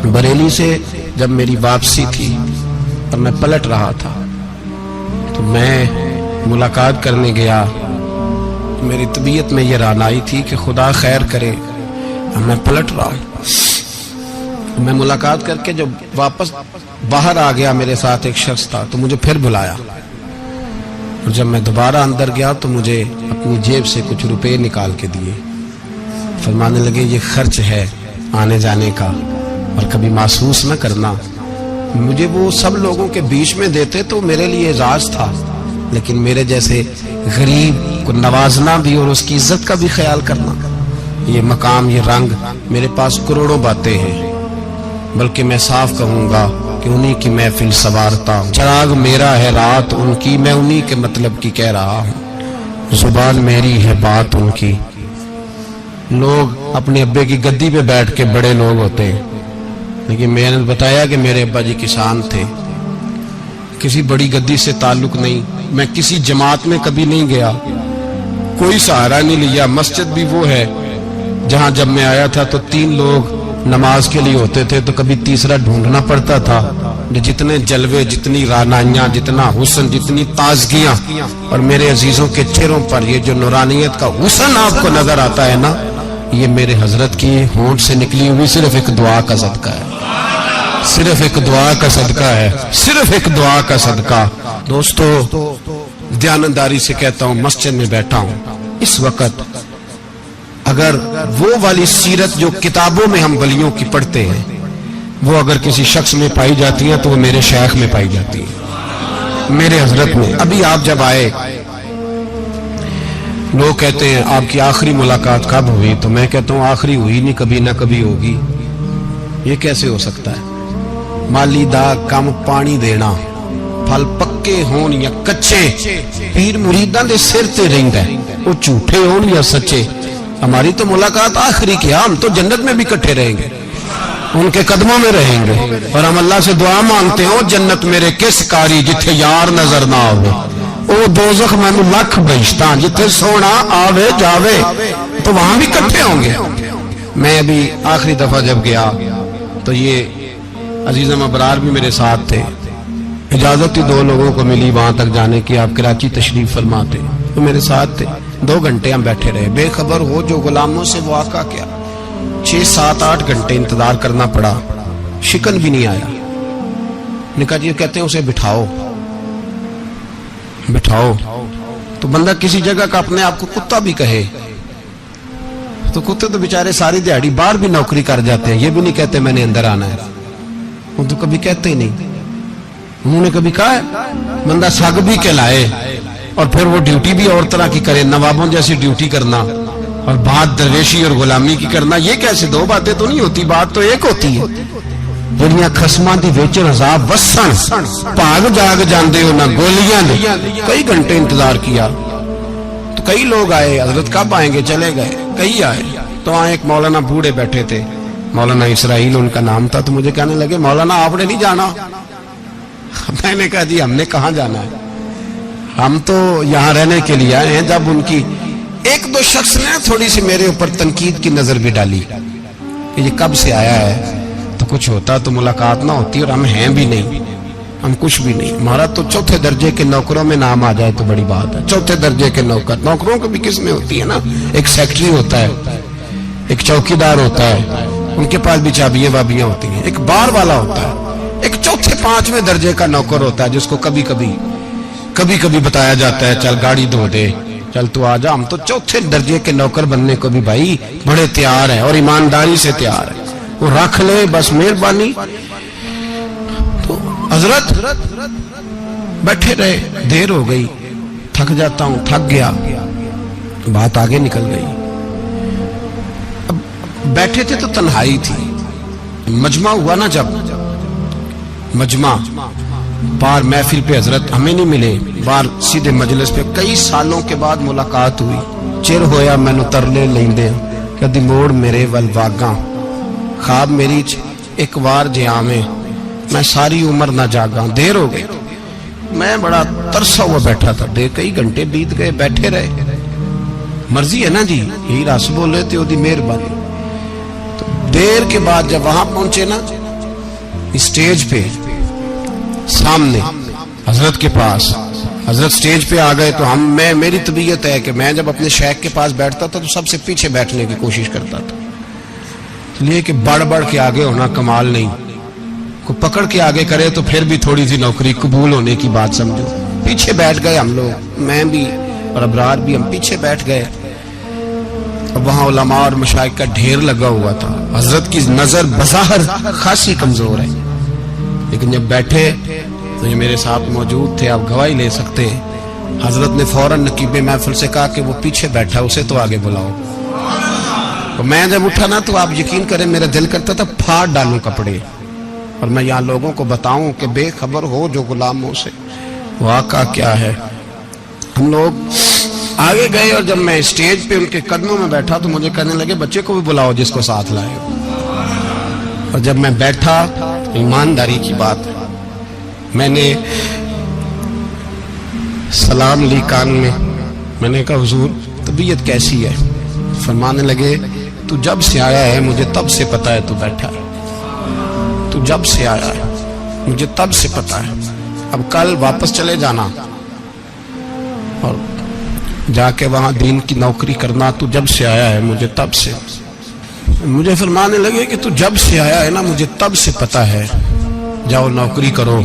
بریلی سے جب میری واپسی تھی اور میں پلٹ رہا تھا تو میں ملاقات کرنے گیا. میری طبیعت میں یہ رانائی تھی کہ خدا خیر کرے. میں پلٹ رہا ہوں. میں ملاقات کر کے جب واپس باہر آ گیا میرے ساتھ ایک شخص تھا تو مجھے پھر بلایا. اور جب میں دوبارہ اندر گیا تو مجھے اپنی جیب سے کچھ روپے نکال کے دیے. فرمانے لگے یہ خرچ ہے آنے جانے کا اور کبھی محسوس نہ کرنا. مجھے وہ سب لوگوں کے بیچ میں دیتے تو میرے لیے اعزاز تھا, لیکن میرے جیسے غریب کو نوازنا بھی اور اس کی عزت کا بھی خیال کرنا, یہ مقام, یہ رنگ, میرے پاس کروڑوں باتیں ہیں. بلکہ میں صاف کہوں گا کہ انہی کی محفل سوارتا ہوں. چراغ میرا ہے رات ان کی, میں انہی کے مطلب کی کہہ رہا ہوں. زبان میری ہے بات ان کی. لوگ اپنے ابے کی گدی پہ بیٹھ کے بڑے لوگ ہوتے ہیں, لیکن میں نے بتایا کہ میرے ابا جی کسان تھے. کسی بڑی گدی سے تعلق نہیں. میں کسی جماعت میں کبھی نہیں گیا, کوئی سہارا نہیں لیا. مسجد بھی وہ ہے جہاں جب میں آیا تھا تو 3 لوگ نماز کے لیے ہوتے تھے تو کبھی تیسرا ڈھونڈنا پڑتا تھا. جتنے جلوے, جتنی رانائیاں, جتنا حسن, جتنی تازگیاں, اور میرے عزیزوں کے چہروں پر یہ جو نورانیت کا حسن آپ کو نظر آتا ہے نا, یہ میرے حضرت کی ہونٹ سے نکلی ہوئی صرف ایک دعا کا صدقہ ہے. صرف ایک دعا کا صدقہ ہے, صرف ایک دعا کا صدقہ. دوستو, دیانتداری سے کہتا ہوں, مسجد میں بیٹھا ہوں اس وقت, اگر وہ والی سیرت جو کتابوں میں ہم ولیوں کی پڑھتے ہیں وہ اگر کسی شخص میں پائی جاتی ہیں تو وہ میرے شیخ میں پائی جاتی ہے, میرے حضرت میں. ابھی آپ جب آئے, لوگ کہتے ہیں آپ کی آخری ملاقات کب ہوئی, تو میں کہتا ہوں آخری ہوئی نہیں, کبھی نہ کبھی ہوگی. یہ کیسے ہو سکتا ہے؟ مالی دا کم پانی دینا, پھل پکے ہون یا کچے, پیر مریداں دے سر تے رہندا ہے, وہ جھوٹے ہون یا سچے. ہماری تو ملاقات آخری کی, ہم تو جنت میں بھی کٹھے رہیں گے, ان کے قدموں میں رہیں گے, اور ہم اللہ سے دعا مانگتے ہیں, جنت میرے کس کاری جتھے یار نظر نہ آوے, او دوزخ مینوں لکھ بہشتاں جتھے سونا آوے جاوے, تو وہاں بھی کٹھے ہوں گے. میں ابھی آخری دفعہ جب گیا تو یہ عزیزم ابرار بھی میرے ساتھ تھے. اجازت ہی 2 لوگوں کو ملی وہاں تک جانے کی, آپ کراچی تشریف فرما تھے, تو میرے ساتھ تھے. 2 گھنٹے ہم بیٹھے رہے, بے خبر ہو جو غلاموں سے وہ آقا کیا. 6, 7, 8 گھنٹے انتظار کرنا پڑا, شکن بھی نہیں آیا. نکا جی کہتے ہیں اسے بٹھاؤ بٹھاؤ. تو بندہ کسی جگہ کا اپنے آپ کو کتا بھی کہے تو کتے تو بیچارے ساری دیہڑی باہر بھی نوکری کر جاتے ہیں, یہ بھی نہیں کہتے میں نے اندر آنا ہے, وہ تو کبھی کہتے ہی نہیں. انہوں نے کبھی کہا ہے بندہ سگ بھی کہلائے اور پھر وہ ڈیوٹی بھی اور طرح کی کرے, نوابوں جیسی ڈیوٹی کرنا اور بات درویشی اور غلامی کی کرنا, یہ کیسے؟ 2 باتیں تو نہیں ہوتی, بات تو ایک ہوتی ہے. جڑیاں خصماں دی وچ عذاب وسن, بھاگ جاگ جاندے ہو نہ گولیاں دے. کئی گھنٹے انتظار کیا تو کئی لوگ آئے, حضرت کب آئیں گے, چلے گئے. کئی آئے تو وہاں ایک مولانا بوڑھے بیٹھے تھے, مولانا اسرائیل ان کا نام تھا. تو مجھے کہنے لگے مولانا آپ نے نہیں جانا. میں نے کہا جی ہم نے کہاں جانا ہے, ہم تو یہاں رہنے کے لیے آئے ہیں. جب ان کی 1-2 شخص نے تھوڑی سی میرے اوپر تنقید کی نظر بھی ڈالی کہ یہ کب سے آیا ہے, تو کچھ ہوتا تو ملاقات نہ ہوتی, اور ہم ہیں بھی نہیں, ہم کچھ بھی نہیں. ہمارا تو 4تھے درجے کے نوکروں میں نام آ جائے تو بڑی بات ہے. 4تھے درجے کے نوکر, نوکروں کو بھی کس میں ہوتی ہے نا, ایک سیکٹری ہوتا ہے, ایک چوکیدار ہوتا ہے, ان کے پاس بھی چابیاں وابیاں ہوتی ہیں, ایک بار والا ہوتا ہے, ایک 4تھے 5ویں درجے کا نوکر ہوتا ہے جس کو کبھی کبھی بتایا جاتا ہے چل گاڑی دھو دے, چل تو آ جا. ہم تو 4تھے درجے کے نوکر بننے کو بھی بھائی بڑے تیار ہیں اور ایمانداری سے تیار ہیں, وہ رکھ لے بس مہربانی. تو حضرت بیٹھے رہے, دیر ہو گئی, تھک جاتا ہوں, تھک گیا, بات آگے نکل گئی. اب بیٹھے تھے تو تنہائی تھی. مجمع ہوا نا, جب مجمع بار محفل پہ حضرت ہمیں نہیں ملے, بار سیدھے مجلس پہ کئی سالوں کے بعد ملاقات ہوئی. چر ہویا مینو ترلے لیندے, کدی موڑ میرے ول واگاں, خواب میری ایک وار جے آویں, میں ساری عمر نہ جاگاں. دیر ہو گئی, میں بڑا ترسا ہوا بیٹھا تھا. کئی گھنٹے بیت گئے, بیٹھے رہے. مرضی ہے نا جی, یہی رس بولے تے دی مہربانی. تو دیر کے بعد جب وہاں پہنچے نا اسٹیج پہ سامنے حضرت کے پاس، حضرت سٹیج پہ آ گئے تو میری طبیعت ہے کہ میں جب اپنے شیخ کے پاس بیٹھتا تھا تو سب سے پیچھے بیٹھنے کی کوشش کرتا تھا، اس لیے کہ بڑھ بڑھ کے آگے ہونا کمال نہیں، کو پکڑ کے آگے کرے تو پھر بھی تھوڑی سی نوکری قبول ہونے کی بات سمجھو۔ پیچھے بیٹھ گئے ہم لوگ، میں بھی اور ابرار بھی، ہم پیچھے بیٹھ گئے۔ اب وہاں علماء اور مشائخ کا ڈھیر لگا ہوا تھا، حضرت کی نظر بظاہر خاصی کمزور ہے، لیکن جب بیٹھے تو یہ میرے ساتھ موجود تھے، آپ گواہی لے سکتے ہیں، حضرت نے فوراً نقیب محفل سے کہا کہ وہ پیچھے بیٹھا اسے تو آگے بلاؤ۔ تو میں جب اٹھا نا تو آپ یقین کریں میرا دل کرتا تھا پھاڑ ڈالوں کپڑے اور میں یہاں لوگوں کو بتاؤں کہ بے خبر ہو جو غلاموں سے واقعہ کیا ہے۔ ہم لوگ آگے گئے اور جب میں اسٹیج پہ ان کے قدموں میں بیٹھا تو مجھے کہنے لگے بچے کو بھی بلاؤ جس کو ساتھ لائے، اور جب میں بیٹھا ایمانداری کی بات ہے، میں نے سلام لی کان میں نے کہا حضور طبیعت کیسی ہے؟ فرمانے لگے تو جب سے آیا ہے مجھے تب سے پتا ہے تو بیٹھا ہے، تو جب سے آیا ہے مجھے تب سے پتا ہے، اب کل واپس چلے جانا اور جا کے وہاں دین کی نوکری کرنا، تو جب سے آیا ہے مجھے تب سے۔ مجھے فرمانے لگے کہ تو جب سے آیا ہے نا مجھے تب سے پتا ہے، جاؤ نوکری کرو۔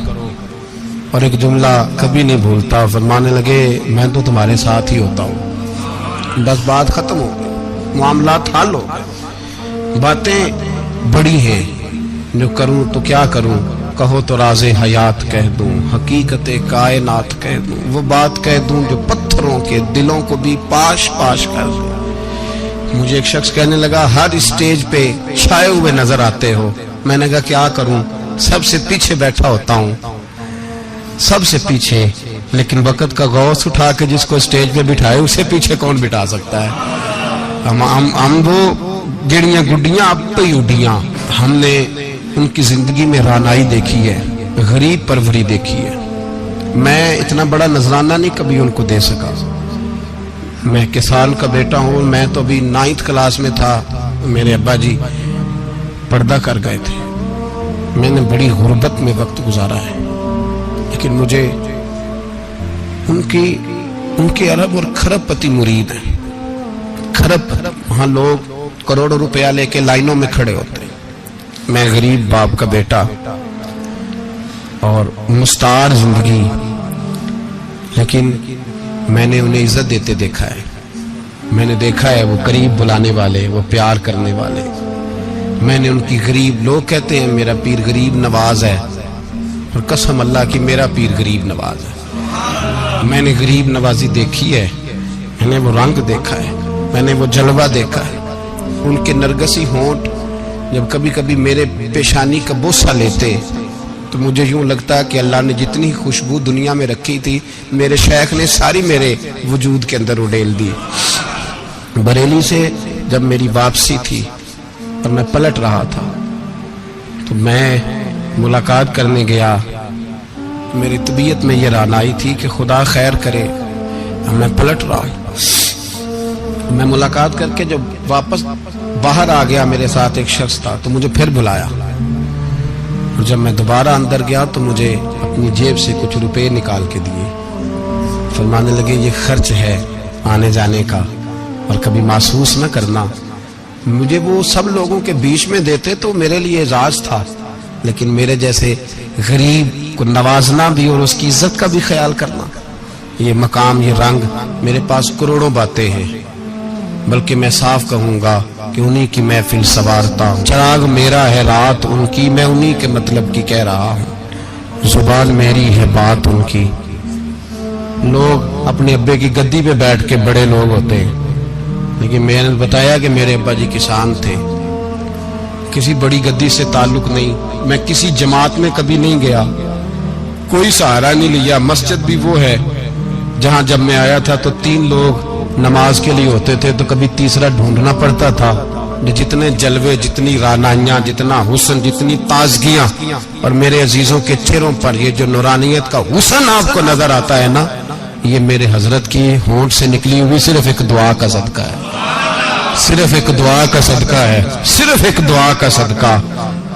اور ایک جملہ کبھی نہیں بھولتا، فرمانے لگے میں تو تمہارے ساتھ ہی ہوتا ہوں، بس بات ختم ہو گئی، معاملات حل ہو گئے، باتیں بڑی ہیں، جو کروں تو کیا کروں، کہو تو راز حیات کہہ دوں، حقیقت کائنات کہہ دوں، وہ بات کہہ دوں جو پتھروں کے دلوں کو بھی پاش پاش کر دوں۔ مجھے ایک شخص کہنے لگا ہر اسٹیج پہ چھائے ہوئے نظر آتے ہو، میں نے کہا کیا کروں، سب سے پیچھے بیٹھا ہوتا ہوں، سب سے پیچھے، لیکن وقت کا غوث اٹھا کے جس کو اسٹیج پہ بٹھائے اسے پیچھے کون بٹھا سکتا ہے؟ ہم وہ گڑیاں گڈیاں اب تو ہی اڈیاں، ہم نے ان کی زندگی میں رانائی دیکھی ہے، غریب پروری دیکھی ہے۔ میں اتنا بڑا نذرانہ نہیں کبھی ان کو دے سکا، میں کے سال کا بیٹا ہوں، میں تو ابھی 9th کلاس میں تھا، میرے ابا جی پردہ کر گئے تھے، میں نے بڑی غربت میں وقت گزارا ہے، لیکن مجھے ان کے ارب اور کھرب پتی مرید ہیں، کھرب، وہاں لوگ کروڑوں روپیہ لے کے لائنوں میں کھڑے ہوتے ہیں، میں غریب باپ کا بیٹا اور مستعار زندگی، لیکن میں نے انہیں عزت دیتے دیکھا ہے، میں نے دیکھا ہے وہ قریب بلانے والے، وہ پیار کرنے والے، میں نے ان کی غریب، لوگ کہتے ہیں میرا پیر غریب نواز ہے، اور قسم اللہ کی میرا پیر غریب نواز ہے، میں نے غریب نوازی دیکھی ہے، میں نے وہ رنگ دیکھا ہے، میں نے وہ جلوہ دیکھا ہے، ان کے نرگسی ہونٹ جب کبھی کبھی میرے پیشانی کا بوسہ لیتے تو مجھے یوں لگتا کہ اللہ نے جتنی خوشبو دنیا میں رکھی تھی میرے شیخ نے ساری میرے وجود کے اندر اڈیل دی۔ بریلی سے جب میری واپسی تھی اور میں پلٹ رہا تھا تو میں ملاقات کرنے گیا، میری طبیعت میں یہ رانائی تھی کہ خدا خیر کرے، میں پلٹ رہا ہوں، میں ملاقات کر کے جب واپس باہر آ گیا، میرے ساتھ ایک شخص تھا تو مجھے پھر بلایا، اور جب میں دوبارہ اندر گیا تو مجھے اپنی جیب سے کچھ روپے نکال کے دیے، فرمانے لگے یہ خرچ ہے آنے جانے کا اور کبھی محسوس نہ کرنا۔ مجھے وہ سب لوگوں کے بیچ میں دیتے تو میرے لیے اعزاز تھا، لیکن میرے جیسے غریب کو نوازنا بھی اور اس کی عزت کا بھی خیال کرنا، یہ مقام، یہ رنگ، میرے پاس کروڑوں باتیں ہیں، بلکہ میں صاف کہوں گا کہ انہی کی محفل سوارتا ہوں، چراغ میرا ہے رات ان کی، میں انہی کے مطلب کی کہہ رہا ہوں، زبان میری ہے بات ان کی۔ لوگ اپنے ابے کی گدی پہ بیٹھ کے بڑے لوگ ہوتے ہیں، لیکن میں نے بتایا کہ میرے ابا جی کسان تھے، کسی بڑی گدی سے تعلق نہیں، میں کسی جماعت میں کبھی نہیں گیا، کوئی سہارا نہیں لیا، مسجد بھی وہ ہے جہاں جب میں آیا تھا تو 3 لوگ نماز کے لیے ہوتے تھے تو کبھی تیسرا ڈھونڈنا پڑتا تھا، جتنے جلوے، جتنی رانائیاں، جتنا حسن، جتنی تازگیاں، اور میرے عزیزوں کے چہروں پر یہ جو نورانیت کا حسن آپ کو نظر آتا ہے نا، یہ میرے حضرت کی ہونٹ سے نکلی ہوئی صرف ایک دعا کا صدقہ ہے، صرف ایک دعا کا صدقہ ہے، صرف ایک دعا کا صدقہ۔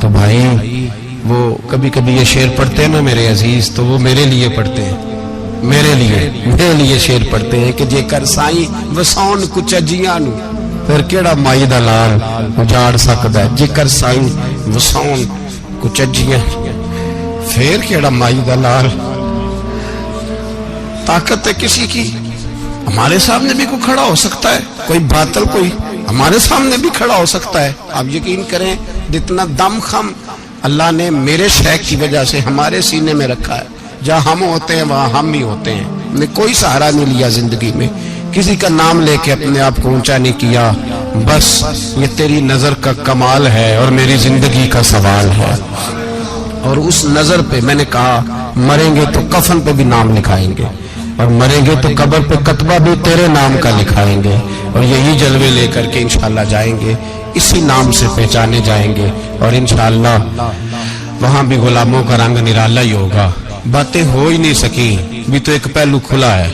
تو بھائی وہ کبھی کبھی یہ شعر پڑھتے ہیں نا میرے عزیز، تو وہ میرے لیے پڑھتے ہیں، میرے لیے شعر پڑھتے ہیں کہ جے کر سائیں وساؤن کچھ اجیاں نو پھر کیڑا مائی دا لال اجاڑ سکدا ہے، جے کر سائیں وساؤن کچھ اجیاں پھر کیڑا مائی دا لال۔ طاقت ہے کسی کی، ہمارے سامنے بھی کوئی کھڑا ہو سکتا ہے، کوئی باطل کوئی ہمارے سامنے بھی کھڑا ہو سکتا ہے۔ آپ یقین کریں جتنا دم خم اللہ نے میرے شیخ کی وجہ سے ہمارے سینے میں رکھا ہے، جہاں ہم ہوتے ہیں وہاں ہم بھی ہوتے ہیں۔ ہم نے کوئی سہارا نہیں لیا زندگی میں، کسی کا نام لے کے اپنے آپ کو اونچا نہیں کیا، بس یہ تیری نظر کا کمال ہے اور میری زندگی کا سوال ہے۔ اور اس نظر پہ میں نے کہا مریں گے تو کفن پہ بھی نام لکھائیں گے، اور مریں گے تو قبر پہ کتبہ بھی تیرے نام کا لکھائیں گے، اور یہی جلوے لے کر کے انشاءاللہ جائیں گے، اسی نام سے پہچانے جائیں گے، اور انشاءاللہ وہاں بھی غلاموں کا رنگ نرالا ہی ہوگا۔ باتیں ہو ہی نہیں سکی، بھی تو ایک پہلو کھلا ہے،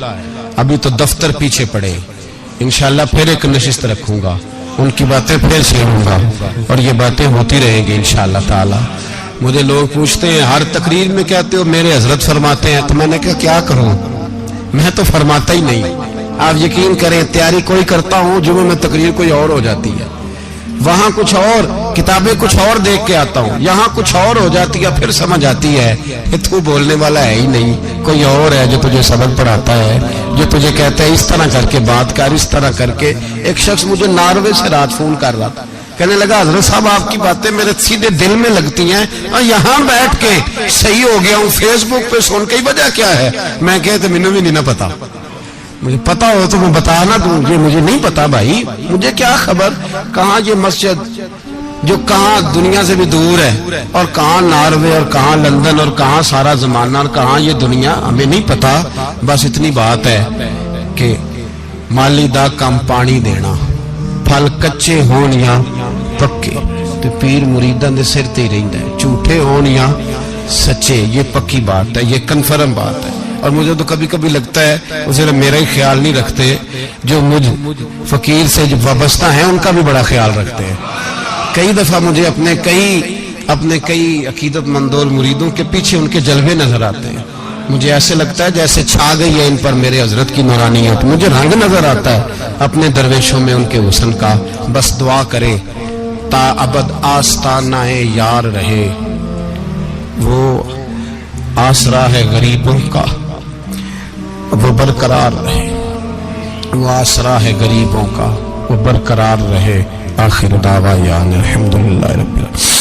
ابھی تو دفتر پیچھے پڑے، انشاءاللہ پھر ایک نشست رکھوں گا، ان کی باتیں پھر سنوں گا، اور یہ باتیں ہوتی رہیں گی انشاءاللہ تعالی۔ مجھے لوگ پوچھتے ہیں ہر تقریر میں کہتے ہو میرے حضرت فرماتے ہیں، تو میں نے کہا کیا کروں، میں تو فرماتا ہی نہیں۔ آپ یقین کریں تیاری کوئی کرتا ہوں، جمعے میں تقریر کوئی اور ہو جاتی ہے، وہاں کچھ اور کتابیں کچھ اور دیکھ کے آتا ہوں، یہاں کچھ اور ہو جاتی ہے، پھر سمجھ آتی ہے کہ تو بولنے والا ہے ہی نہیں، کوئی اور ہے جو تجھے سبق پڑھاتا ہے، جو تجھے کہتا ہے اس طرح کر کے بات کر، اس طرح کر کے۔ ایک شخص مجھے ناروے سے رات فون کر رہا تھا، کہنے لگا حضرت صاحب آپ کی باتیں میرے سیدھے دل میں لگتی ہیں، اور یہاں بیٹھ کے صحیح ہو گیا ہوں، فیس بک پہ سن کے وجہ کیا ہے؟ میں کہتے مجھے بھی نہیں پتا، مجھے پتا ہو تو میں بتانا دوں، یہ مجھے نہیں پتا بھائی، مجھے کیا خبر کہاں یہ مسجد جو کہاں دنیا سے بھی دور ہے، اور کہاں ناروے اور کہاں لندن اور کہاں سارا زمانہ اور کہاں یہ دنیا، ہمیں نہیں پتا۔ بس اتنی بات ہے کہ مالی دا کم پانی دینا، پھل کچے ہون یا پکے تو پیر مریداں دے سر تے ہی رہندا ہے، جھوٹے ہون یا سچے، یہ پکی بات ہے، یہ کنفرم بات ہے۔ اور مجھے تو کبھی کبھی لگتا ہے وہ صرف میرا ہی خیال نہیں رکھتے، جو مجھ فقیر سے جو وابستہ ہیں ان کا بھی بڑا خیال رکھتے ہیں۔ کئی دفعہ مجھے اپنے کئی عقیدت مندوں مریدوں کے پیچھے ان کے جلوے نظر آتے ہیں، مجھے ایسے لگتا ہے جیسے چھا گئی ہے ان پر میرے حضرت کی نورانیت، مجھے رنگ نظر آتا ہے اپنے درویشوں میں ان کے حسن کا۔ بس دعا کرے تا ابد آستانہ یار رہے، وہ آسرا ہے غریبوں کا، وہ برقرار رہے، وہ آسرا ہے غریبوں کا، وہ برقرار رہے۔ آخر دعویٰ الحمدللہ رب العالمین۔